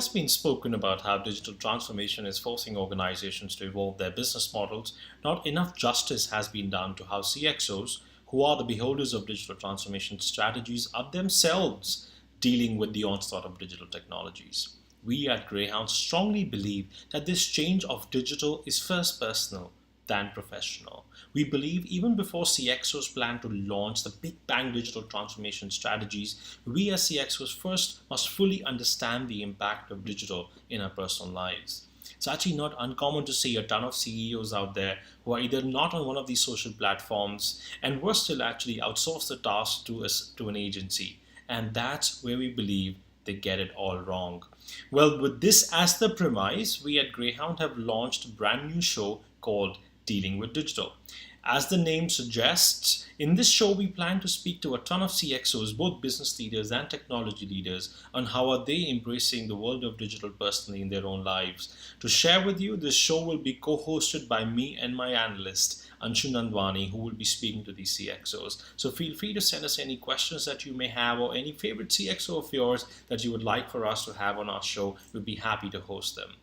has been spoken about how digital transformation is forcing organizations to evolve their business models. Not enough justice has been done to how CXOs, who are the beholders of digital transformation strategies, are themselves dealing with the onslaught of digital technologies. We at Greyhound strongly believe that this change of digital is first personal, than professional. We believe even before CXOs plan to launch the big bang digital transformation strategies, we as CXOs first must fully understand the impact of digital in our personal lives. It's actually not uncommon to see a ton of CEOs out there who are either not on one of these social platforms and worse still actually outsource the task to an agency. And that's where we believe they get it all wrong. Well, with this as the premise, we at Greyhound have launched a brand new show called Dealing with Digital. As the name suggests, in this show we plan to speak to a ton of CXOs, both business leaders and technology leaders, on how are they embracing the world of digital personally in their own lives. To share with you, this show will be co-hosted by me and my analyst, Anshu Nandwani, who will be speaking to these CXOs. So feel free to send us any questions that you may have or any favorite CXO of yours that you would like for us to have on our show. We'd be happy to host them.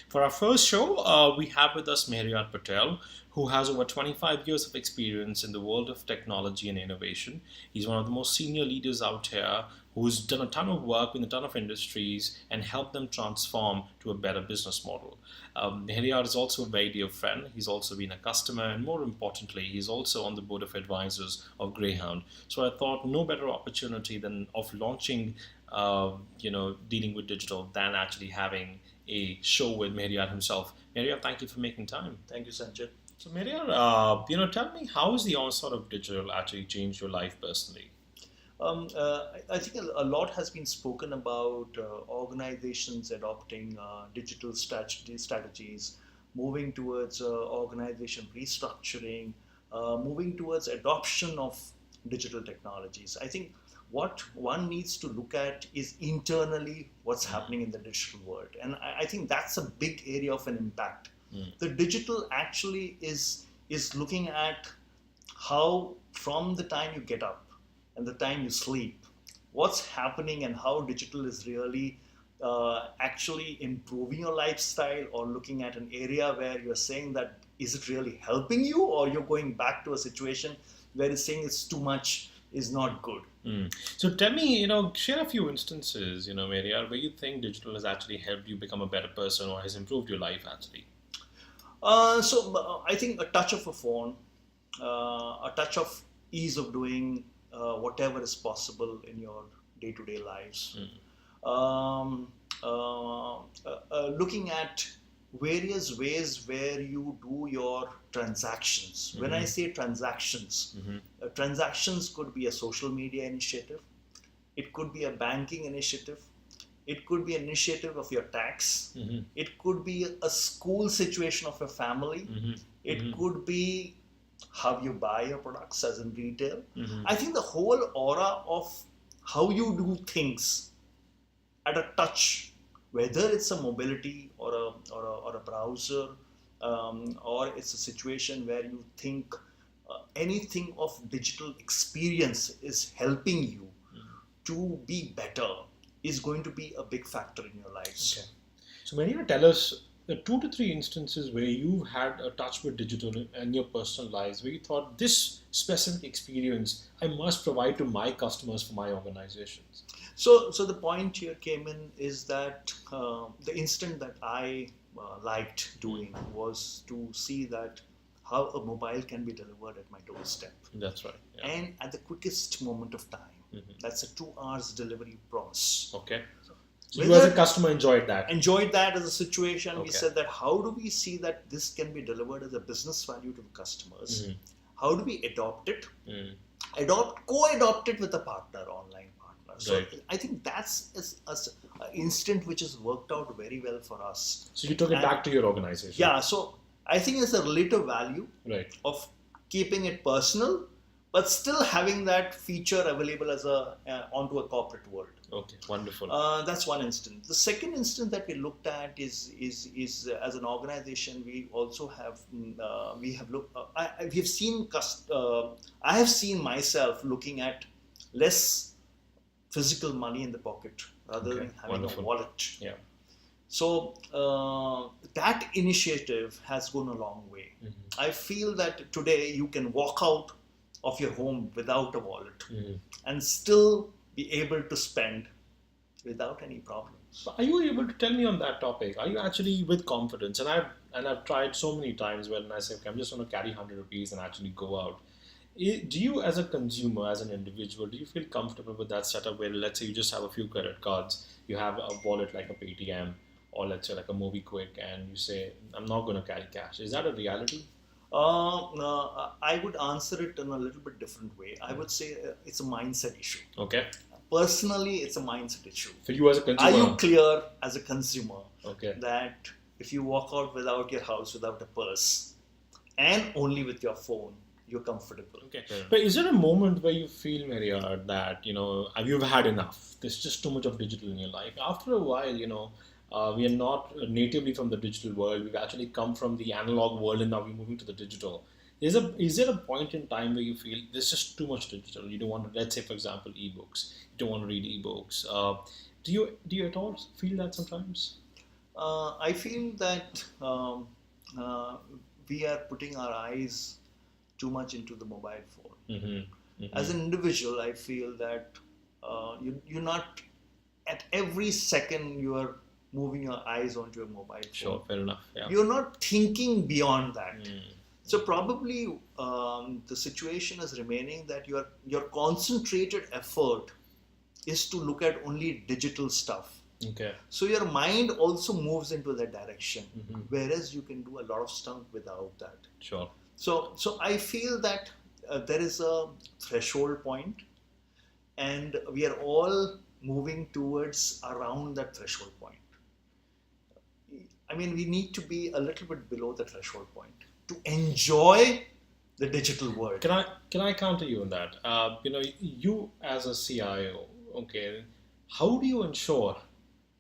For our first show, we have with us Meheriar Patel, who has over 25 years of experience in the world of technology and innovation. He's one of the most senior leaders out here who's done a ton of work in a ton of industries and helped them transform to a better business model. Meheriar is also a very dear friend. He's also been a customer, and more importantly, he's also on the board of advisors of Greyhound. So I thought no better opportunity than of launching, dealing with digital than actually having a show with Meheriar himself. Meheriar, thank you for making time. Thank you, Sanchit. So Meheriar, tell me, how has the onslaught of digital actually changed your life personally? I think a lot has been spoken about organizations adopting digital strategies, moving towards organization restructuring, moving towards adoption of digital technologies. I think what one needs to look at is internally what's happening in the digital world. And I think that's a big area of an impact. The digital actually is looking at how from the time you get up and the time you sleep, what's happening and how digital is really actually improving your lifestyle, or looking at an area where you're saying that is it really helping you, or you're going back to a situation where it's saying it's too much, is not good. So tell me, share a few instances, Meheriar, where you think digital has actually helped you become a better person or has improved your life actually. So I think a touch of a phone, a touch of ease of doing whatever is possible in your day-to-day lives. Looking at various ways where you do your transactions. When I say transactions, transactions could be a social media initiative, it could be a banking initiative, it could be an initiative of your tax, it could be a school situation of your family, it could be how you buy your products as in retail. I think the whole aura of how you do things at a touch, whether it's a mobility or a browser, or it's a situation where you think anything of digital experience is helping you to be better, is going to be a big factor in your lives. Okay. So Meheriar, tell us the 2 to 3 instances where you've had a touch with digital in your personal lives, where you thought this specific experience I must provide to my customers for my organizations. So the point here came in is that the instant that I liked doing was to see that how a mobile can be delivered at my doorstep. That's right. Yeah. And at the quickest moment of time. That's a 2 hours delivery promise. Okay. So you as a customer enjoyed that? Enjoyed that as a situation. Okay. We said that how do we see that this can be delivered as a business value to the customers? How do we adopt it? Co-adopt it with a partner, online partner. So right. I think that's an instant which has worked out very well for us. So you took it back to your organization? Yeah. So I think it's a relative value of keeping it personal, but still having that feature available as onto a corporate world. Okay, wonderful. That's one instance. The second instance that we looked at is as an organization, we also have I have seen myself looking at less physical money in the pocket rather than having a wallet. Yeah. So that initiative has gone a long way. I feel that today you can walk out of your home without a wallet and still be able to spend without any problems. So are you able to tell me on that topic? Are you actually with confidence? And I've tried so many times when I say, okay, I'm just going to carry 100 rupees and actually go out. Do you, as a consumer, as an individual, do you feel comfortable with that setup where, let's say, you just have a few credit cards, you have a wallet like a Paytm, or let's say like a MobiKwik, and you say, I'm not going to carry cash? Is that a reality? No, I would answer it in a little bit different way. I would say it's a mindset issue. Okay. Personally, it's a mindset issue. For you as a consumer? Are you clear as a consumer okay. that if you walk out without your house, without a purse, and only with your phone, you're comfortable? Okay. But is there a moment where you feel, Meheriar, that, you've had enough? There's just too much of digital in your life. After a while, we are not natively from the digital world. We've actually come from the analog world and now we're moving to the digital. Is there a point in time where you feel there's just too much digital? You don't want to, let's say, for example, ebooks. You don't want to read ebooks. Do you at all feel that sometimes? I feel that we are putting our eyes too much into the mobile phone. As an individual, I feel that you're not, at every second you are moving your eyes onto your mobile phone. Sure, fair enough. Yeah. You're not thinking beyond that. So probably the situation is remaining that your concentrated effort is to look at only digital stuff. Okay. So your mind also moves into that direction, whereas you can do a lot of stuff without that. Sure. So I feel that there is a threshold point, and we are all moving towards around that threshold point. I mean, we need to be a little bit below the threshold point to enjoy the digital world. Can I counter you on that? You as a CIO, okay, how do you ensure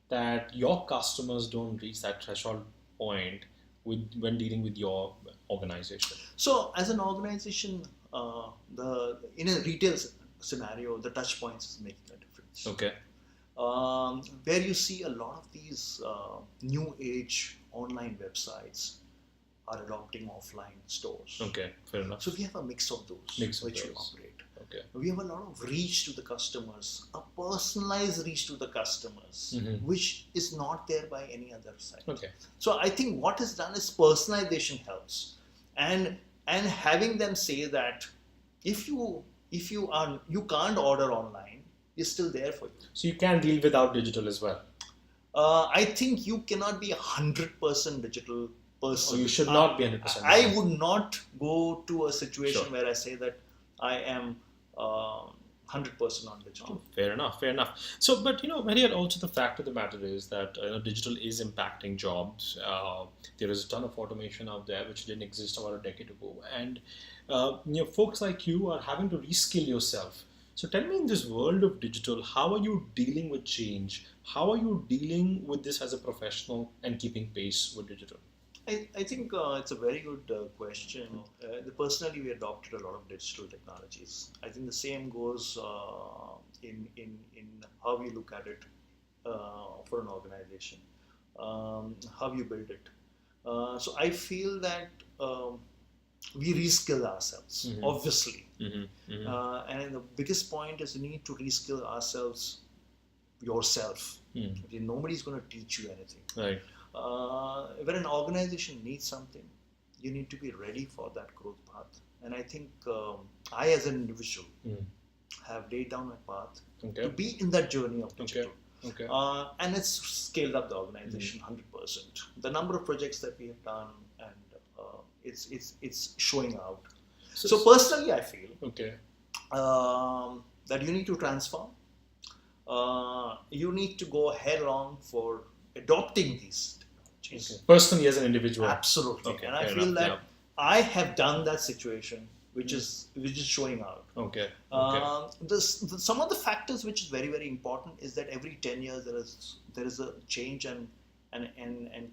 that your customers don't reach that threshold point when dealing with your organization? So, as an organization, in a retail scenario, the touch points is making a difference. Okay. Where you see a lot of these new age online websites are adopting offline stores. Okay, fair enough. So we have a mix of those which we operate. Okay. We have a lot of reach to the customers, a personalized reach to the customers, which is not there by any other site. Okay. So I think what is done is personalization helps, and having them say that if you can't order online, it's still there for you. So you can deal without digital as well. I think you cannot be 100% digital person. Oh, you should not be 100%. I would not go to a situation where I say that I am 100% on digital. Oh, fair enough. So, but Meheriar, also the fact of the matter is that digital is impacting jobs. There is a ton of automation out there which didn't exist about a decade ago, and folks like you are having to reskill yourself. So tell me, in this world of digital, how are you dealing with change? How are you dealing with this as a professional and keeping pace with digital? I think it's a very good question. Personally, we adopted a lot of digital technologies. I think the same goes in how you look at it for an organization, how you build it. So I feel that we reskill ourselves, obviously. And the biggest point is you need to reskill ourselves yourself. Nobody's going to teach you anything. Right. When an organization needs something, you need to be ready for that growth path. And I think I, as an individual, have laid down my path to be in that journey of digital. Okay. And it's scaled up the organization 100%. The number of projects that we have done, and it's showing out. So personally, I feel that you need to transform. You need to go headlong for adopting these technologies. Okay. Personally, as an individual. Absolutely. And I feel that I have done that situation, which is showing out. Okay. Some of the factors which is very, very important is that every 10 years there is a change and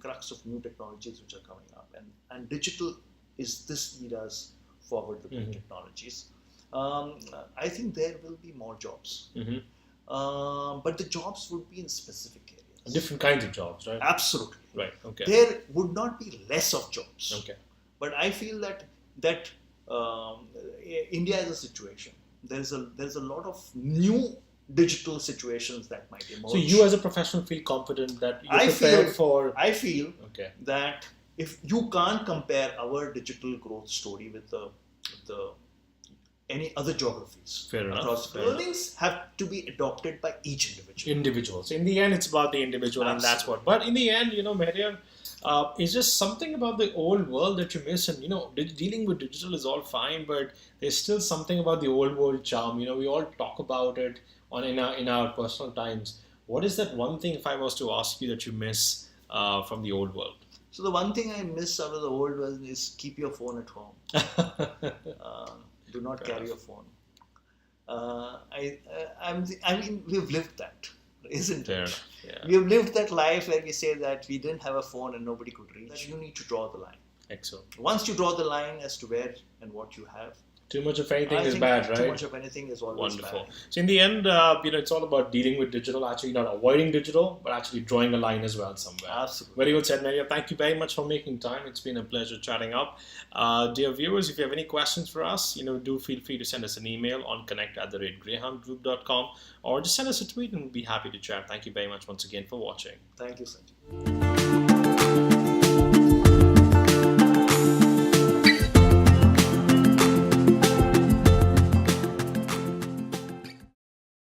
crux of new technologies which are coming up, and digital is this era's forward-looking technologies. I think there will be more jobs, but the jobs would be in specific areas. Different kinds of jobs, right? Absolutely. Right. Okay. There would not be less of jobs. Okay. But I feel that India is a situation. There's a lot of new digital situations that might emerge. So you as a professional feel confident that you're prepared for... I feel okay. that if you can't compare our digital growth story with the any other geographies. Fair enough. Learnings have to be adopted by each individual. Individuals. In the end, it's about the individual. Absolutely. And that's what. But in the end, Meheriar, is just something about the old world that you miss. And, dealing with digital is all fine, but there's still something about the old world charm. We all talk about it in our personal times. What is that one thing, if I was to ask you, that you miss from the old world? So the one thing I miss out of the old world is keep your phone at home. Do not carry your phone. I mean, we've lived that, isn't it? Yeah. We have lived that life where we say that we didn't have a phone and nobody could reach. That you need to draw the line. Excellent. Once you draw the line as to where and what you have, too much of anything is bad, right? Too much of anything is always wonderful. bad. So in the end, it's all about dealing with digital, actually not avoiding digital, but actually drawing a line as well somewhere. Absolutely. Very well said, Meheriar. Thank you very much for making time. It's been a pleasure chatting up. Dear viewers, if you have any questions for us, do feel free to send us an email on connect@greyhoundgroup.com or just send us a tweet and we'll be happy to chat. Thank you very much once again for watching. Thank you, Sanchit.